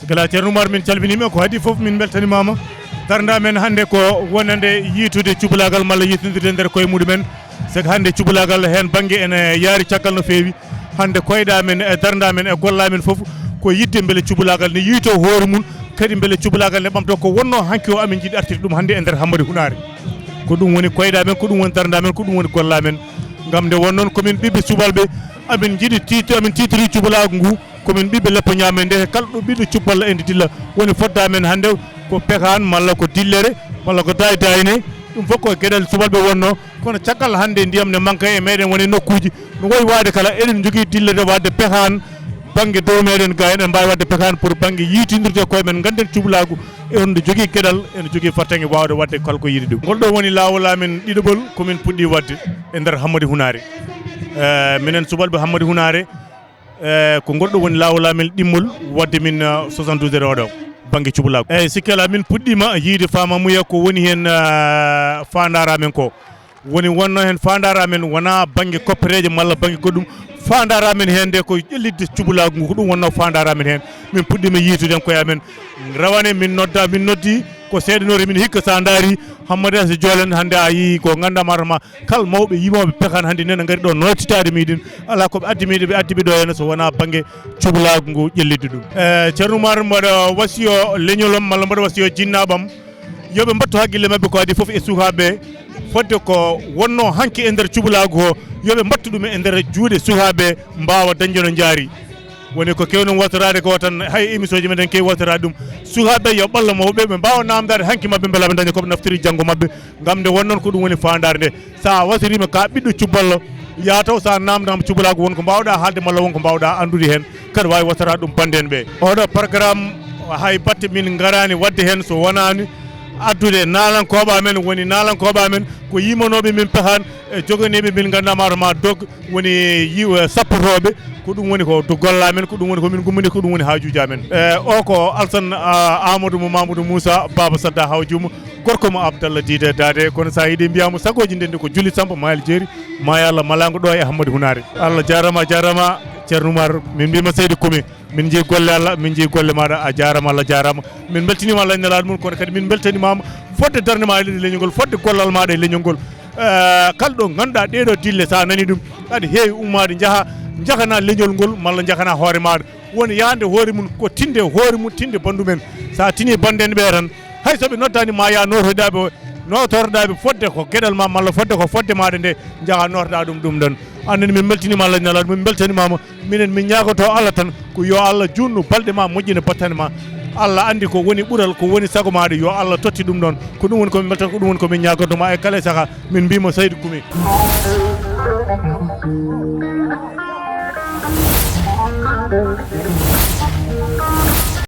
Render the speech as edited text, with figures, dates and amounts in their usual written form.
sikala ceerno Oumar min calminima ko hadi fof min beltanimama darda men hande ko wonande yitude cubulagal malla yitondirde nder koye muɗumen saka hande cubulagal hen banggue ene yaari caggal no fewi hande koyɗa men e darda men e golla men fof ko yidde beele cubulagal ne yiito hoore mum kadi beele cubulagal ne ɓamto ko wonno hanki o amin jiiɗi artirde ɗum hande e nder Hamady hounare ko ɗum woni koyɗa men ko ɗum woni darda men ko ɗum woni golla men gam nde won noon komin ɓiɓɓe Soubalbe amin jiiɗi amin titiri cubulagu ngu komin ɓiɓɓe leppo ñamen nde kala ɗo ɓiɗɗo cubballa ende dilla woni fodda men hande ko pekan malla ko dillere malla ko dayne ɗum fof ko gueɗal Soubalbe wonno kono caggal hande ndiyam ne manque e meɗen woni nokkuji no woyi wade kala eɗen jogui dillede wadde pekan banggue dow meɗen ga eɗen mbawi wadde pekan pour banggue yitidirde koye men ganden cublagu on jogui gueɗal ene jogui fartangue wawde wadde kala ko yiiɗi ɗum golɗo woni lawol amen ɗiɗoɓol komin puɗɗi wadde e nder Hamady hounare minen Soubalbe Hamady hounare ko golɗo woni lawol amen ɗimmol wadde min 72 heures oɗo banggue cublagu eyyi sikkela min puɗɗima yiide famamuya ko woni hen fandara men ko woni wonno hen fandara men wona banggue koppereje malla banggue goɗɗum fandara men hen nde ko ƴellidde cubulagu ngu ko ɗum wonno fandara men hen min puɗɗima yiitude koye amen rawane min noddi ko seeɗanore min hikka sa daari Hamady so joolen hande a yi ko gandama ma kala mawɓe yimoɓe pekan hande nene gaari ɗo nottitade miɗen ala koɓe addimiɗe ɓe addiɓe ɗo henna so wona banggue cubulagu ngu ƴellidde ɗum ceerno Oumar mbaɗa wasiyo leñolom malla mbaɗa wasiyo jinnaɓam yooɓe mbattu haqqille mabɓe ko adi foof e sukaɓe fodde ko wonno hanki e nder cubulagu o yooɓe mbattu ɗum e nder juuɗe sukaɓe mbawa dañde no jaari woni ko kewnon wattorade ko tan hay émission ji meɗen kewi wattorade ɗum sukaɓe yo ɓalla mawɓe ɓe mbawa namdade hanki mabɓe beela ɓe daña koɓe naftiri janggo mabɓe gam nde wonnoon ko ɗum woni fandare nde sa wasirima ka ɓiɗɗo cubballo ya taw sa namdama cubalagu wonko mbawɗa haalde malla wonko mbawɗa andude hen kada wawi wattorade ɗum banden ɓe oɗo programme hay batte min garani wadde hen so wonani addude nalankoɓe amen woni nalankoɓe amen ko yimanoɓe min pehan e joganiɓe min gandama ma dog woni sappotoɓe ko ɗum woni ko to golla men ko ɗum woni komin gummini ko ɗum woni hajuji amen o ko Alssane Amadou mo Mamadou Moussa Baba Sadda Hawjuma gorko mo Abdallah Dide Dade kono sa yiiɗi mbiyama sagoji ndendi ko Juli Samba Mayel Jeeri ma Allah malago ɗo e Hamady hounare Allah jarama ceerno Oumar min mbima seydi kumi min jeeyi golle Allah min jeeyi golle maɗa a jarama Allah jarama min beltanima Allah e nelaɗo mum kono kadi min beltanimama fodde darde ma e leñol ngol fodde gollal maɗa e leñol ngol kala ɗo ganduɗa ɗeɗo dille sa nani ɗum aɗa heewi ummade jakana leñol ngol malla jakana hoore maɗa woni yahde hoore mum ko tinde hoore mum tinde bandumen sa tini banden ɓe tan hay soɓe noddani ma ya notorɗaɓe fodde ko gueɗal ma malla fodde ko fodde maɗa nde jaaha norda ɗum ɗon annene min beltanima Allah nelaɗo min beltanimama minen min ñagoto Allah tan ko yo Allah junnu balɗe ma moƴƴina battane ma Allah andi ko woni ɓuural ko woni sago maɗa yo Allah totti ɗum ɗon ko ɗum woni komin beltata ko ɗum woni komin ñagotoma e kala saaha min mbima Saydou Koumi Thank you.